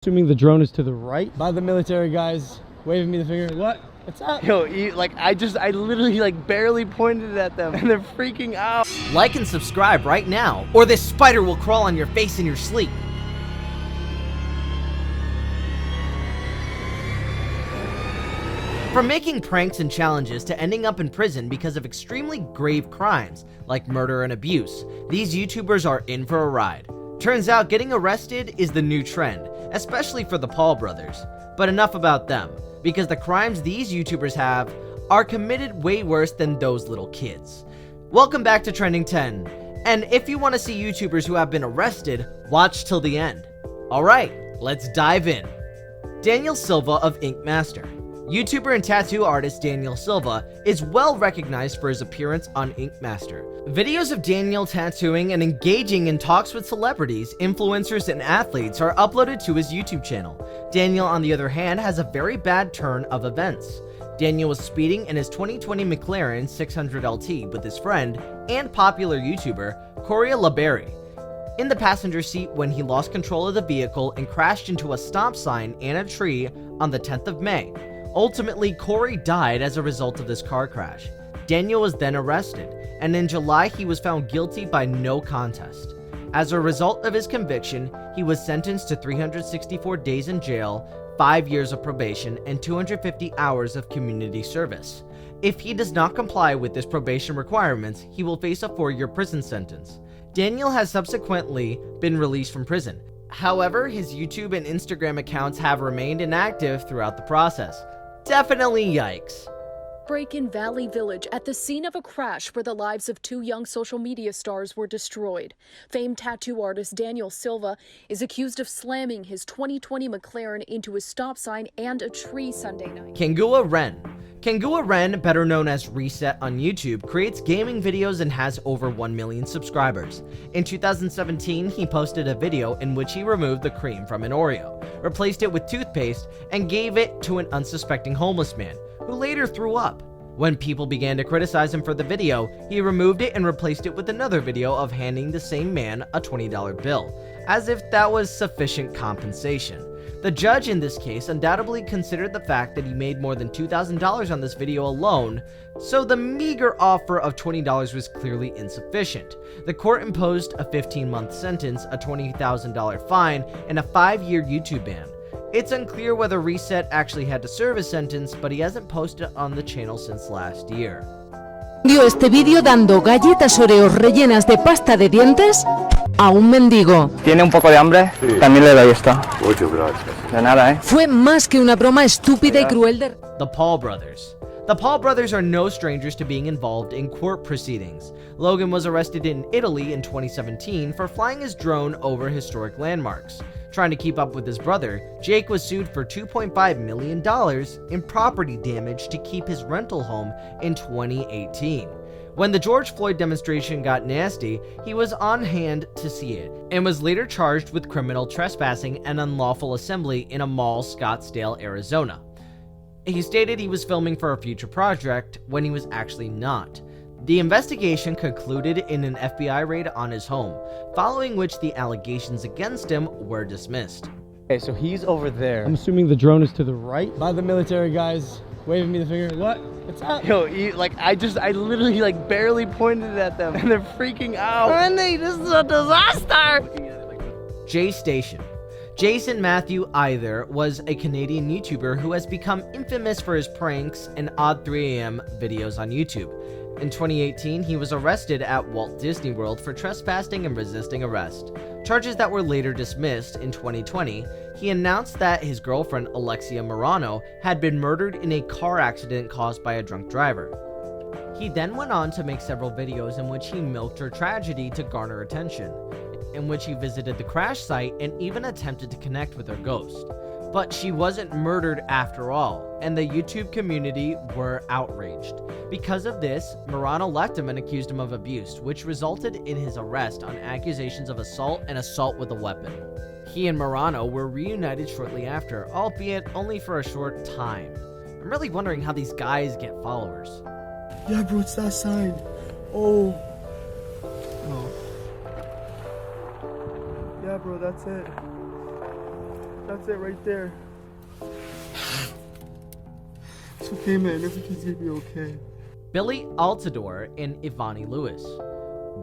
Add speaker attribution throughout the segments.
Speaker 1: Assuming the drone is to the right by the military guys waving me the finger. What? What's up?
Speaker 2: Yo, I literally barely pointed at them and they're freaking out.
Speaker 3: Like and subscribe right now, or this spider will crawl on your face in your sleep. From making pranks and challenges to ending up in prison because of extremely grave crimes like murder and abuse, these YouTubers are in for a ride. Turns out getting arrested is the new trend, especially for the Paul brothers. But enough about them, because the crimes these YouTubers have are committed way worse than those little kids. Welcome back to Trending 10, and if you want to see YouTubers who have been arrested, watch till the end. Alright, let's dive in. Daniel Silva of Ink Master. YouTuber and tattoo artist Daniel Silva is well recognized for his appearance on Ink Master. Videos of Daniel tattooing and engaging in talks with celebrities, influencers, and athletes are uploaded to his YouTube channel. Daniel, on the other hand, has a very bad turn of events. Daniel was speeding in his 2020 McLaren 600LT with his friend and popular YouTuber, Corey LaBerry, in the passenger seat when he lost control of the vehicle and crashed into a stop sign and a tree on the 10th of May. Ultimately, Corey died as a result of this car crash. Daniel was then arrested, and in July he was found guilty by no contest. As a result of his conviction, he was sentenced to 364 days in jail, 5 years of probation, and 250 hours of community service. If he does not comply with this probation requirements, he will face a 4-year prison sentence. Daniel has subsequently been released from prison. However, his YouTube and Instagram accounts have remained inactive throughout the process. Definitely yikes.
Speaker 4: Break in Valley Village at the scene of a crash where the lives of 2 young social media stars were destroyed. Famed tattoo artist Daniel Silva is accused of slamming his 2020 McLaren into a stop sign and a tree Sunday night.
Speaker 3: Kangua Ren. Kangua Ren, better known as Reset on YouTube, creates gaming videos and has over 1 million subscribers. In 2017, he posted a video in which he removed the cream from an Oreo, replaced it with toothpaste, and gave it to an unsuspecting homeless man, who later threw up. When people began to criticize him for the video, he removed it and replaced it with another video of handing the same man a $20 bill, as if that was sufficient compensation. The judge in this case undoubtedly considered the fact that he made more than $2,000 on this video alone, so the meager offer of $20 was clearly insufficient. The court imposed a 15-month sentence, a $20,000 fine, and a 5-year YouTube ban. It's unclear whether Reset actually had to serve his sentence, but he hasn't posted on the channel since last year.
Speaker 5: Dio este vídeo dando galletas Oreos rellenas de pasta de dientes a un mendigo.
Speaker 2: ¿Tiene un poco de hambre? Sí. También le doy esto.
Speaker 6: Muchas gracias.
Speaker 2: De nada,
Speaker 5: Fue más que una broma estúpida y cruel de...
Speaker 3: The Paul brothers. The Paul brothers are no strangers to being involved in court proceedings. Logan was arrested in Italy in 2017 for flying his drone over historic landmarks. Trying to keep up with his brother, Jake was sued for $2.5 million in property damage to keep his rental home in 2018. When the George Floyd demonstration got nasty, he was on hand to see it, and was later charged with criminal trespassing and unlawful assembly in a mall, Scottsdale, Arizona. He stated he was filming for a future project when he was actually not. The investigation concluded in an FBI raid on his home, following which the allegations against him were dismissed.
Speaker 1: Okay, so he's over there. I'm assuming the drone is to the right by the military guys waving me the finger. What? What's up?
Speaker 2: Yo, I literally barely pointed at them and they're freaking out. Randy, this is a disaster!
Speaker 3: J Station. Jason Matthew Either was a Canadian YouTuber who has become infamous for his pranks and odd 3 a.m. videos on YouTube. In 2018, he was arrested at Walt Disney World for trespassing and resisting arrest, charges that were later dismissed. In 2020, he announced that his girlfriend Alexia Morano had been murdered in a car accident caused by a drunk driver. He then went on to make several videos in which he milked her tragedy to garner attention, in which he visited the crash site and even attempted to connect with her ghost. But she wasn't murdered after all, and the YouTube community were outraged. Because of this, Morano left him and accused him of abuse, which resulted in his arrest on accusations of assault and assault with a weapon. He and Morano were reunited shortly after, albeit only for a short time. I'm really wondering how these guys get followers.
Speaker 6: Yeah, bro, it's that sign. Oh. Yeah, bro, that's it. That's it right there. It's okay, man. Everything's gonna be okay.
Speaker 3: Billy Altador and Ivani Lewis.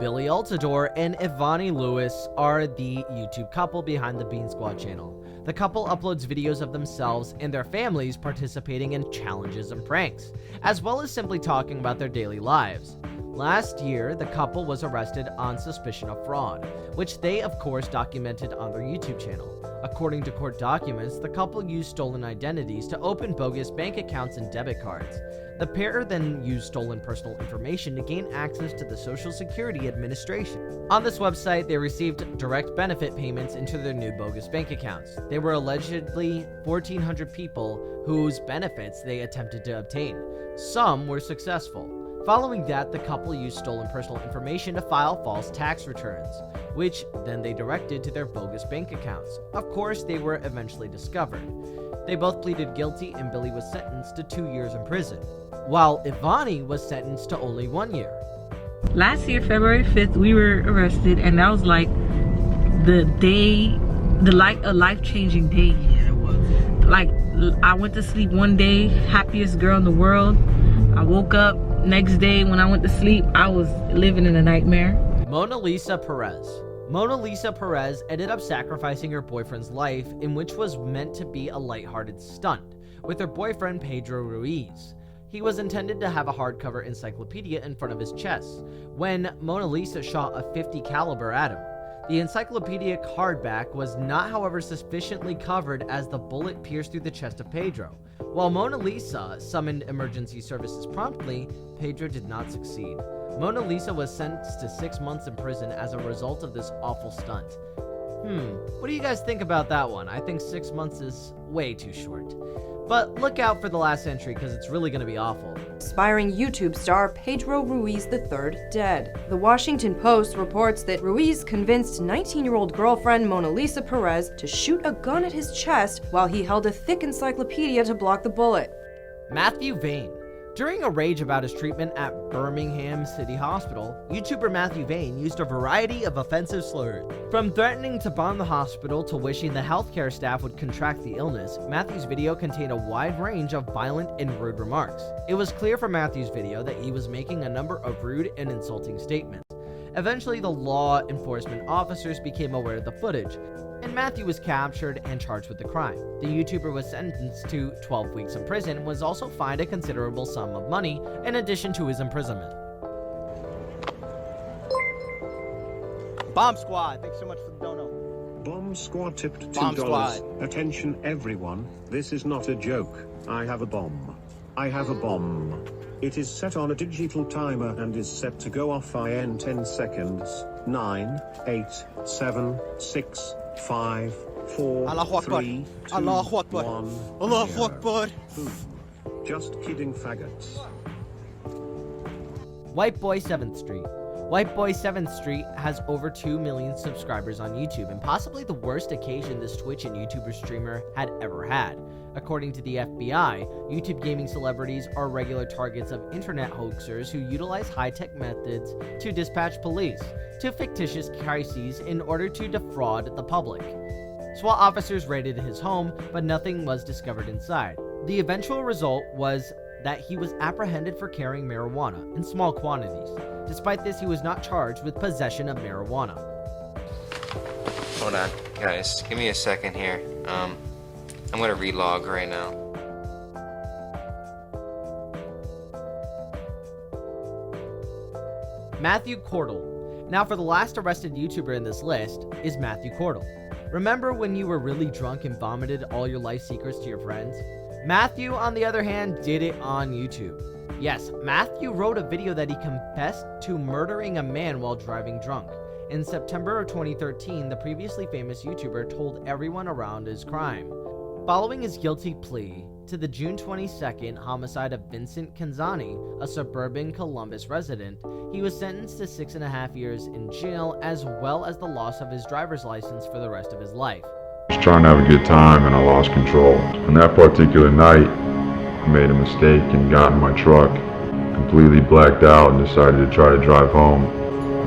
Speaker 3: Billy Altador and Ivani Lewis are the YouTube couple behind the Bean Squad channel. The couple uploads videos of themselves and their families participating in challenges and pranks, as well as simply talking about their daily lives. Last year, the couple was arrested on suspicion of fraud, which they of course documented on their YouTube channel. According to court documents, the couple used stolen identities to open bogus bank accounts and debit cards. The pair then used stolen personal information to gain access to the Social Security Administration. On this website, they received direct benefit payments into their new bogus bank accounts. They were allegedly 1,400 people whose benefits they attempted to obtain. Some were successful. Following that, the couple used stolen personal information to file false tax returns, which then they directed to their bogus bank accounts. Of course, they were eventually discovered. They both pleaded guilty and Billy was sentenced to 2 years in prison, while Ivani was sentenced to only 1 year.
Speaker 7: Last year, February 5th, we were arrested, and that was like the day, a life-changing day. Yeah, it was. Like, I went to sleep one day, happiest girl in the world. I woke up next day when I went to sleep, I was living in a nightmare.
Speaker 3: Mona Lisa Perez. Mona Lisa Perez ended up sacrificing her boyfriend's life in which was meant to be a lighthearted stunt with her boyfriend Pedro Ruiz. He was intended to have a hardcover encyclopedia in front of his chest when Mona Lisa shot a .50 caliber at him. The encyclopedia hardback was not, however, sufficiently covered as the bullet pierced through the chest of Pedro. While Mona Lisa summoned emergency services promptly, Pedro did not succeed. Mona Lisa was sentenced to 6 months in prison as a result of this awful stunt. What do you guys think about that one? I think 6 months is way too short. But look out for the last entry because it's really going to be awful.
Speaker 8: Aspiring YouTube star Pedro Ruiz III dead. The Washington Post reports that Ruiz convinced 19-year-old girlfriend Mona Lisa Perez to shoot a gun at his chest while he held a thick encyclopedia to block the bullet.
Speaker 3: Matthew Vayne. During a rage about his treatment at Birmingham City Hospital, YouTuber Matthew Vayne used a variety of offensive slurs. From threatening to bomb the hospital to wishing the healthcare staff would contract the illness, Matthew's video contained a wide range of violent and rude remarks. It was clear from Matthew's video that he was making a number of rude and insulting statements. Eventually, the law enforcement officers became aware of the footage, and Matthew was captured and charged with the crime. The YouTuber was sentenced to 12 weeks in prison and was also fined a considerable sum of money in addition to his imprisonment.
Speaker 2: Bomb Squad, thanks so much for the dono.
Speaker 9: Bomb Squad tipped $2.
Speaker 2: Bomb Squad.
Speaker 9: Attention everyone, this is not a joke. I have a bomb. I have a bomb. It is set on a digital timer and is set to go off in 10 seconds. 9, 8, 7, 6, 5, 4,
Speaker 2: Allahu Akbar.
Speaker 9: 3, 2,
Speaker 2: Allahu Akbar.
Speaker 9: 1,
Speaker 2: Allahu
Speaker 9: 0.
Speaker 2: Akbar.
Speaker 9: Just kidding, faggots.
Speaker 3: White Boy 7th Street. White Boy 7th Street has over 2 million subscribers on YouTube and possibly the worst occasion this Twitch and YouTuber streamer had ever had. According to the FBI, YouTube gaming celebrities are regular targets of internet hoaxers who utilize high-tech methods to dispatch police to fictitious crises in order to defraud the public. SWAT officers raided his home, but nothing was discovered inside. The eventual result was that he was apprehended for carrying marijuana in small quantities. Despite this, he was not charged with possession of marijuana.
Speaker 10: Hold on, guys. Give me a second here. I'm gonna relog right now.
Speaker 3: Matthew Cordell. Now for the last arrested YouTuber in this list is Matthew Cordell. Remember when you were really drunk and vomited all your life secrets to your friends? Matthew, on the other hand, did it on YouTube. Yes, Matthew wrote a video that he confessed to murdering a man while driving drunk. In September of 2013, the previously famous YouTuber told everyone around his crime. Following his guilty plea to the June 22nd homicide of Vincent Canzani, a suburban Columbus resident, he was sentenced to 6.5 years in jail as well as the loss of his driver's license for the rest of his life.
Speaker 11: I was trying to have a good time and I lost control. On that particular night, I made a mistake and got in my truck, completely blacked out and decided to try to drive home.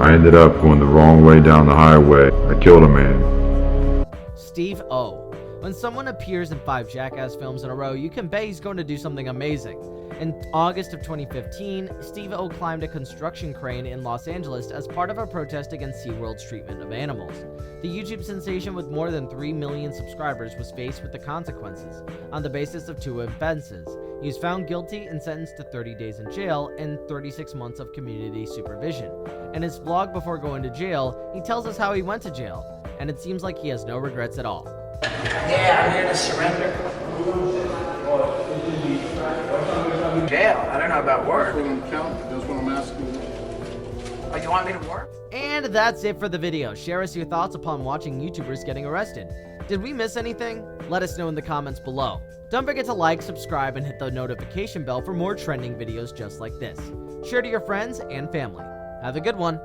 Speaker 11: I ended up going the wrong way down the highway. I killed a man.
Speaker 3: Steve O. When someone appears in 5 Jackass films in a row, you can bet he's going to do something amazing. In August of 2015, Steve-O climbed a construction crane in Los Angeles as part of a protest against SeaWorld's treatment of animals. The YouTube sensation with more than 3 million subscribers was faced with the consequences, on the basis of 2 offenses. He was found guilty and sentenced to 30 days in jail and 36 months of community supervision. In his vlog before going to jail, he tells us how he went to jail, and it seems like he has no regrets at all.
Speaker 12: Yeah, I'm here to surrender. Jail. I don't know about work.
Speaker 6: That's what I'm asking.
Speaker 12: Oh, you want me to work?
Speaker 3: And that's it for the video. Share us your thoughts upon watching YouTubers getting arrested. Did we miss anything? Let us know in the comments below. Don't forget to like, subscribe, and hit the notification bell for more trending videos just like this. Share to your friends and family. Have a good one.